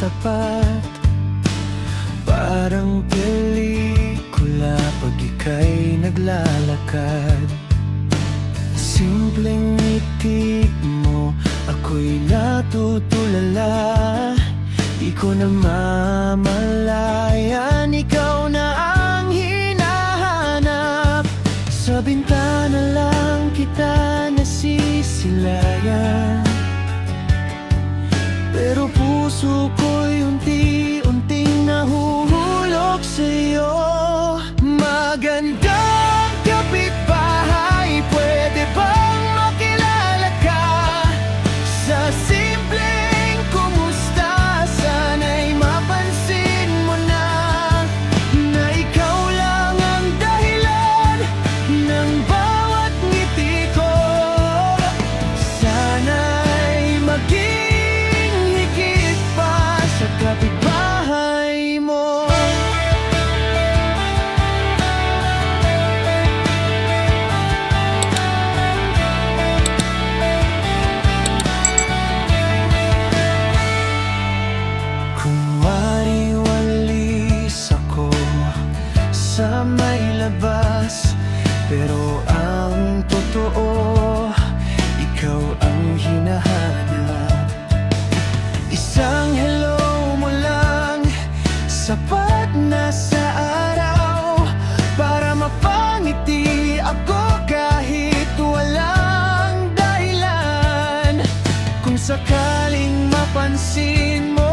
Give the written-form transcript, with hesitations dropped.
tapat. Parang pelikula pag ika'y naglalakad. Simpleng ngiti mo, ako'y natutulala. Di ko na mamalayan, ikaw na ang hinahanap. Sa bintana lang kita nasisilayan, pero puso ko'y unti-unting nahuhulog sa'yo. Magandang kapitbahay, pwede bang makilala ka? Sa simpleng kumusta, sana'y mapansin mo na na ikaw lang ang dahilan ng bawat ngiti ko. Sana'y maging higit pa sa kapitbahay mo. Kunwari walis ako sa may labas, pero ang totoo, ikaw ang hinahanap. Isang hello mo lang, sapat na sa araw para mapangiti ako kahit walang dahilan. Kung sakaling mapansin mo